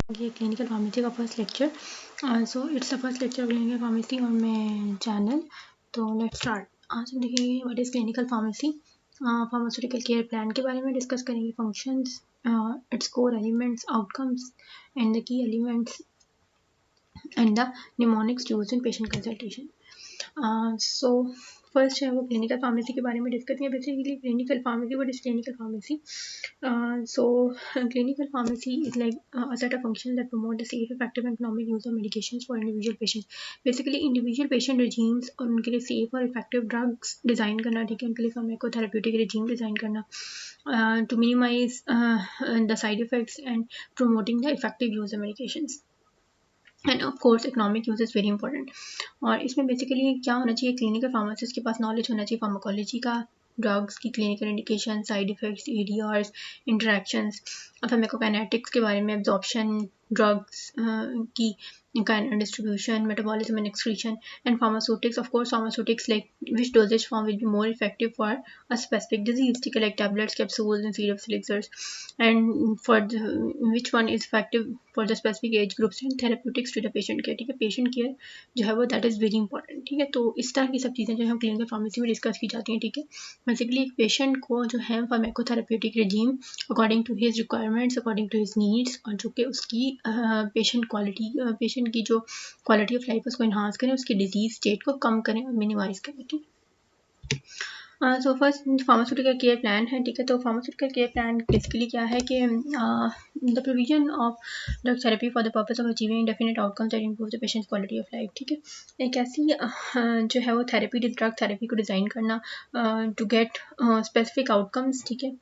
ये clinical pharmacy का first lecture. So it's the first lecture of clinical pharmacy on my channel. तो let's start. आज हम देखेंगे what is clinical pharmacy, pharmaceutical care plan के बारे में डिस्कस करेंगे, functions, its core elements, outcomes and the key elements and the mnemonics used in patient consultation. So first है वो क्लिनिकल फार्मेसी के बारे में डिस्कस करेंगे। Basically clinical pharmacy, what is clinical pharmacy? So clinical pharmacy is like a set of functions that promote the safe, effective and economic use of medications for individual patients. Basically individual patient regimes और उनके लिए safe और effective drugs design करना, ठीक है, उनके लिए pharmacotherapeutic regime design करना to minimize the side effects and promoting the effective use of medications. End of course economic use is very important. और इसमें बेसिकली क्या होना चाहिए, क्लिनिकल फार्मासिस्ट के पास नॉलेज होना चाहिए फार्माकोलॉजी का, ड्रग्स की clinical indication, side effects, ADRs, interactions, pharmacokinetics के बारे में, एब्जॉर्प्शन, ड्रग्स की distribution, metabolism and excretion, and pharmaceutics. Of course, pharmaceutics like which dosage form will be more effective for a specific disease, like tablets, capsules, and syrups, elixirs, and for which one is effective for the specific age groups, and therapeutics to the patient care. ठीक है, patient care जो है वो that is very important. ठीक है, तो इस तरह की सब चीज़ें जो है क्लिनिकल फार्मेसी में डिस्कस की जाती हैं। ठीक है, बेसिकली एक पेशेंट को जो है pharmacotherapeutic regimen according to his requirements, according to his needs, और जो कि उसकी पेशेंट क्वालिटी, पेशेंट की जो क्वालिटी ऑफ लाइफ है उसको इन्हांस करें, उसकी डिजीज स्टेट को कम करें और मिनिमाइज करें। ठीक है, so first pharmaceutical care plan है। ठीक है, तो फार्मास्यूटिकल केयर प्लान बेसिकली क्या है कि the provision of drug therapy for the purpose of achieving definite outcomes that improve the patient quality of life. ठीक है, एक ऐसी जो है वो थेरेपी, ड्रग थेरेपी को डिज़ाइन करना टू गेट स्पेसिफिक आउटकम्स। ठीक है,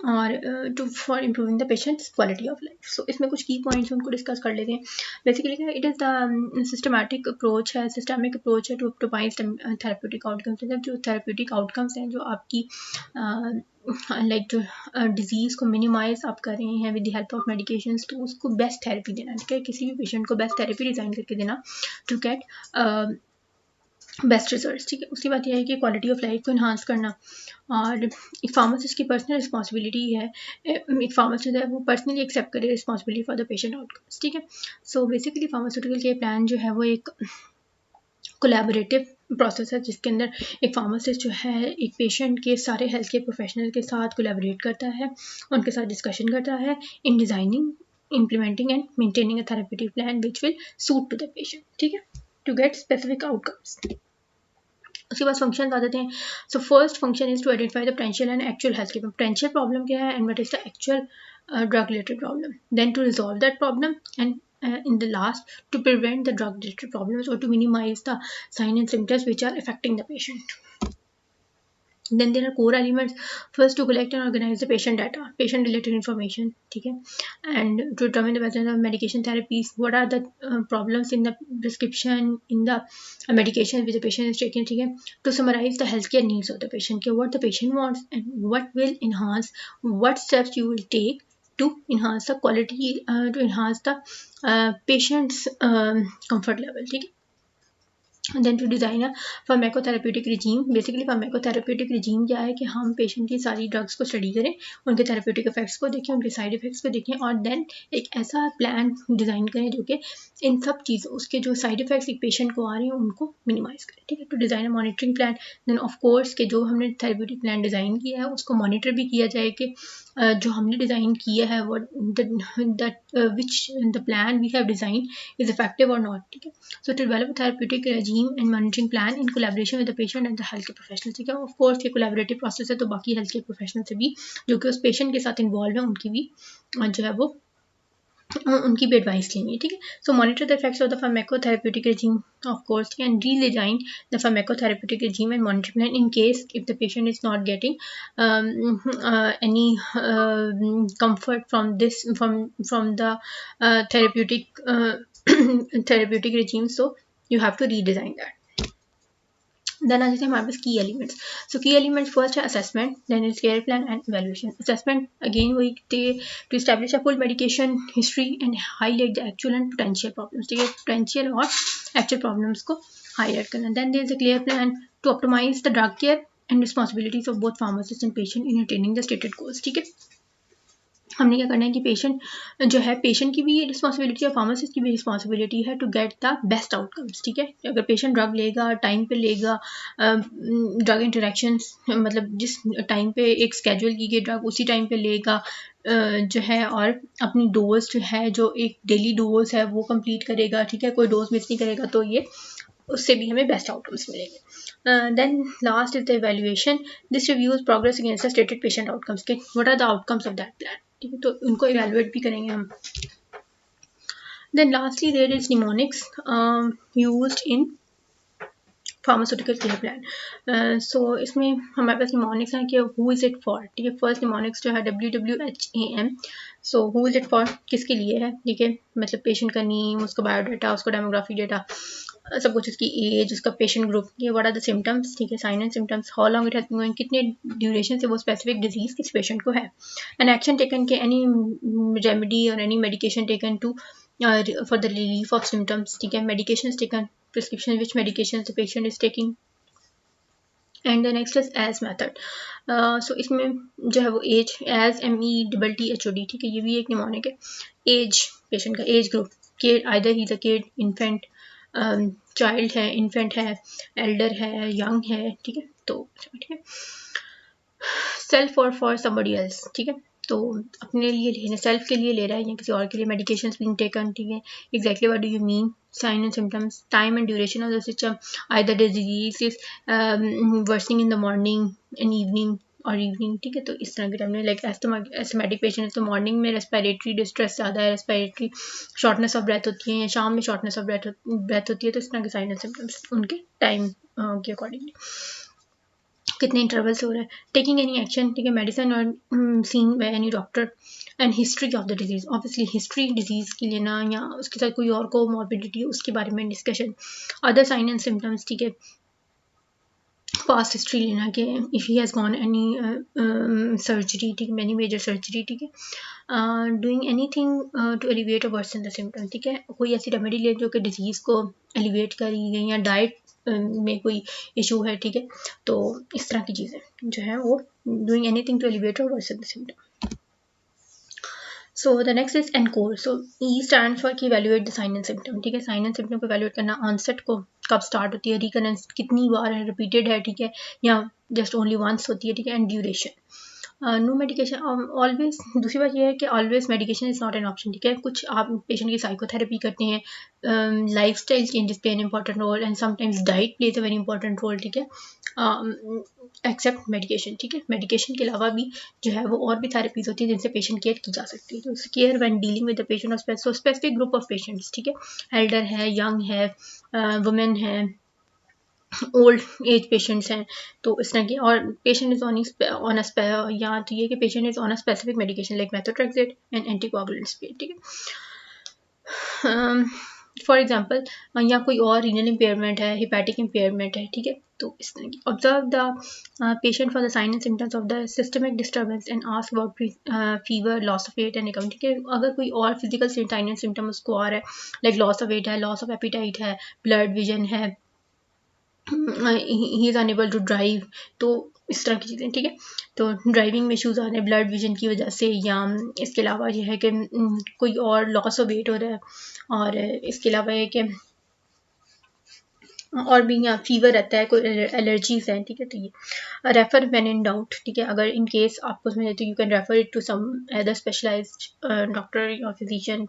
और to for improving the patients quality of life. So इसमें कुछ की पॉइंट्स उनको डिस्कस कर लेते हैं। बेसिकली क्या, it is the systematic approach है, सिस्टमिक अप्रोच है टू ऑप्टिमाइज थेरेप्यूटिक आउटकम्स। मतलब जो थेरेप्यूटिक आउटकम्स हैं, जो आपकी लाइक जो डिजीज़ को मिनिमाइज आप कर रहे हैं with the help of medications, तो उसको बेस्ट थेरेपी देना। ठीक है, किसी भी पेशेंट को बेस्ट थेरेपी डिज़ाइन करके देना टू गेट बेस्ट रिजल्ट। ठीक है, उसकी बात यह है कि क्वालिटी ऑफ लाइफ को इन्हांस करना, और एक फार्मासिस्ट की पर्सनल रिस्पॉन्सिबिलिटी है, एक फार्मासिस्ट है वो पर्सनली एक्सेप्ट करे responsibility for the patient outcomes. ठीक है, so basically pharmaceutical care plan जो है वो एक कोलैबोरेटिव प्रोसेस है, जिसके अंदर एक फार्मासिस्ट जो है एक पेशेंट के सारे हेल्थ केयर प्रोफेशनल के साथ कोलैबोरेट करता है, उनके साथ डिस्कशन करता है इन designing, implementing and maintaining a therapeutic plan which will suit to the patient. ठीक है, to get specific outcomes. उसके बाद फंक्शन आ जाते हैं। So first function is to identify the potential and actual health care. Potential problem क्या है and what is the actual drug related problem, then to resolve that problem, and in the last to prevent the drug related problems or to minimize the signs and symptoms which are affecting the patient. Then there are core elements. First, to collect and organize the patient data, patient related information. ठीक है, and to determine the presence of medication therapies, what are the problems in the prescription, in the medication which the patient is taking. ठीक है, to summarize the healthcare needs of the patient, what the patient wants and what will enhance, what steps you will take to enhance the quality, to enhance the patient's comfort level. ठीक है, then to design a pharmacotherapeutic regime. Basically pharmacotherapeutic regime क्या है कि हम patient की सारी drugs को study करें, उनके थेरेप्यूटिक इफेक्ट्स को देखें, उनके साइड इफेक्ट्स को देखें, और देन एक ऐसा प्लान डिज़ाइन करें जो कि इन सब चीज़ों, उसके जो साइड इफेक्ट्स एक पेशेंट को आ रहे हैं उनको मिनिमाइज करें। ठीक है, to design a monitoring plan. Then of course के जो हमने थेरेप्यूटिक प्लान डिज़ाइन किया है उसको मॉनिटर भी किया जाए कि जो हमने डिज़ाइन किया है वो which the plan we have design is effective और नॉट। ठीक है, so to develop therapeutic regime and monitoring plan in collaboration with the patient and the healthcare professionals. ठीक है, ऑफ कोर्स ये कोलैबोरेटिव प्रोसेस है, तो बाकी हेल्थ केयर प्रोफेशनल से भी जो कि उस पेशेंट के साथ इन्वॉल्व है उनकी भी जो है वो उनकी भी एडवाइस लेनी है। ठीक है, so monitor the effects of the pharmacotherapeutic regime, of course, and redesign the pharmacotherapeutic regime and monitoring plan in case if the patient is not getting any comfort from this from the therapeutic therapeutic regime, so you have to redesign that. Then आ जाते हैं हमारे पास key elements. So key elements first है assessment, then is care plan and evaluation. Assessment again वही to establish a full medication history and highlight the actual and potential problems. ठीक है, potential और एक्चुअल प्रॉब्लम्स को highlight करना। Then there is a clear plan to optimise the drug care and responsibilities of both pharmacist and patient in attaining the stated goals. ठीक है, हमने क्या करना है कि पेशेंट जो है, पेशेंट की भी रिस्पॉन्सिबिलिटी है, फार्मासिस्ट की भी रिस्पॉन्सिबिलिटी है to get the best outcomes, ठीक है। अगर पेशेंट ड्रग लेगा, टाइम पे लेगा, ड्रग इंटरेक्शंस मतलब जिस टाइम पे एक स्केड्यूल की गई ड्रग उसी टाइम पे लेगा जो है, और अपनी डोज जो है, जो एक डेली डोज है वो कंप्लीट करेगा, ठीक है, कोई डोज मिस नहीं करेगा, तो ये उससे भी हमें बेस्ट आउटकम्स मिलेंगे। Then last is the evaluation, this reviews progress against the stated patient outcomes के, what are the outcomes of that plan, ठीक है, तो उनको इवेलुएट भी करेंगे हम। Then lastly there is mnemonics used in pharmaceutical care plan. So इसमें हमारे पास निमोनिक्स है कि हु इज़ इट फॉर, ठीक है। फर्स्ट निमोनिक्स जो है WWHAM, so who is it for किसके लिए है, ठीक है, मतलब पेशेंट का नेम, उसका बायोडाटा, उसका डेमोग्राफी डाटा, सब कुछ, उसकी एज, उसका पेशेंट ग्रुप, ये व्हाट आर द सिम्टम्स, ठीक है, sign and symptoms, how long it has been going, कितने ड्यूरेशन से वो स्पेसिफिक डिजीज किस पेशेंट को है, एन एक्शन टेकन के एनी रेमेडी और any medication taken to for the relief of symptoms, ठीक है, medications taken, prescription which medications the patient is taking, and the next is as method. So इसमें जो है वो एज, एज METTHOD, ठीक है, ये भी एक निमोनिक है। एज, पेशेंट का age group, kid, either he is a kid, infant, child है, इन्फेंट है, एल्डर है, यंग है, ठीक है, तो ठीक है। सेल्फ और फॉर समबडी एल्स, ठीक है, तो अपने लिए लेना, सेल्फ के लिए ले रहा है या किसी और के लिए, मेडिकेशंस बीइंग टेकन, ठीक है, exactly what do you mean, sign and symptoms, time and duration of the system, either the disease is worsening in the morning and evening और इवनिंग, ठीक है, तो इस तरह के टाइम में, लाइक एस्थमेटिक पेशेंट है तो मॉर्निंग में रेस्पिरेटरी डिस्ट्रेस ज़्यादा है, रेस्पिरेटरी शॉर्टनेस ऑफ ब्रेथ होती है, या शाम में शॉर्टनेस ऑफ ब्रेथ होती है, तो इस तरह के साइन एंड सिम्टम्स उनके टाइम के अकॉर्डिंगली, कितने इंटरवल से हो रहा है, टेकिंग एनी एक्शन, ठीक है, मेडिसिन और seen by any doctor, and history of the disease, obviously history disease की लेना, या उसके साथ कोई और को मॉर्बिडिटी उसके बारे में discussion, other sign and symptoms, ठीक है, पास्ट हिस्ट्री लेना कि if he has gone any surgery, ठीक है, एनी मेजर सर्जरी, ठीक है, डूइंग एनीथिंग टू एलिवेट और वर्सन द सिम्टम, ठीक है, कोई ऐसी रेमेडी ले जो कि डिजीज़ को एलिवेट करी गई, या डाइट में कोई इशू है, ठीक है, तो इस तरह की चीज़ें जो है वो डूइंग एनीथिंग टू एलिवेट और worsen the symptom. So the next is encore, so E stand for कि evaluate the sign and symptom, ठीक है, साइन एंड सिम्टम को इवैल्यूएट करना, ऑनसेट को कब स्टार्ट होती है, रिकरेंस कितनी बार है, रिपीटेड है, ठीक है, या जस्ट ओनली वंस होती है, ठीक है, and duration, no medication always, दूसरी बात यह है कि always medication is not an option, ठीक है, कुछ आप पेशेंट की साइकोथेरेपी करते हैं, life style changes play an important role, and sometimes diet plays a very important role, ठीक है, एक्सेप्ट मेडिकेशन, ठीक है, मेडिकेशन के अलावा भी जो है वो और भी थेरेपीज होती है जिनसे पेशेंट केयर की जा सकती है, तो care when dealing with the patient और स्पेसिफिक ग्रुप ऑफ पेशेंट्स, ठीक है, एल्डर है, यंग है, वुमेन है, ओल्ड एज पेशेंट्स हैं, तो इस तरह की, और पेशेंट इज ऑन या तो ये कि patient is on a specific medication like methotrexate and anticoagulants, ठीक है, फॉर एग्जांपल या कोई और रीनल इम्पेयरमेंट है, हिपैटिक इम्पेयरमेंट है, ठीक है, तो इस तरह की, observe the patient for the sign and symptoms of the systemic disturbance and ask about fever, loss of weight and account, ठीक है, अगर कोई और फिजिकल साइन एंड सिम्टम उसको आ रहा है, लाइक लॉस ऑफ वेट है, लॉस ऑफ एपिटाइट है, ब्लड विजन है, he is unable to drive, तो इस तरह की चीज़ें, ठीक है, तो ड्राइविंग में इशूज़ आ रहे हैं ब्लड विजन की वजह से, या इसके अलावा यह है कि कोई और लॉस ऑफ वेट हो रहा है, और इसके अलावा ये कि और भी यहाँ फीवर रहता है, कोई एलर्जीज हैं, ठीक है, तो ये रेफर व्हेन इन डाउट, ठीक है, अगर इन केस आपको उसमें तो you can refer it to some other specialized doctor या physician,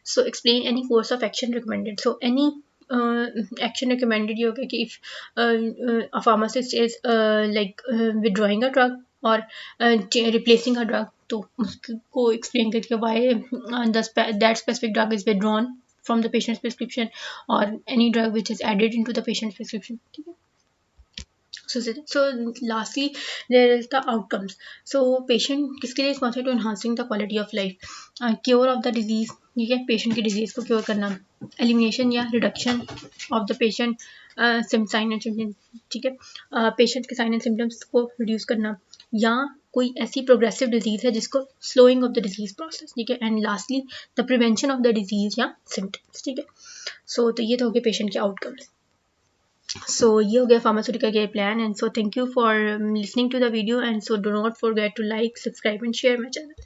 so explain any course of action recommended, so any action recommended ये होगा कि if a pharmacist is like withdrawing a drug or replacing a drug, तो उसको explain करके why that specific drug is withdrawn from the patient's prescription, or any drug which is added into the patient's prescription, ठीक है, so lastly there is the outcomes, so patient किसके लिए responsible to enhancing the quality of life, cure of the disease, ठीक है, patient की disease को cure करना, elimination या reduction of the patient sign and symptoms, ठीक है, पेशेंट के साइन एंड सिम्टम्स को रिड्यूस करना, या कोई ऐसी प्रोग्रेसिव डिजीज है जिसको slowing of the disease process, ठीक है, and lastly the prevention of the disease या सिम्टम्स, ठीक है, सो तो ये तो हो गया पेशेंट के आउटकम्स, सो ये हो गया pharmaceutical care plan, and so thank you for listening to the video, and so do not forget to like, subscribe and share my channel.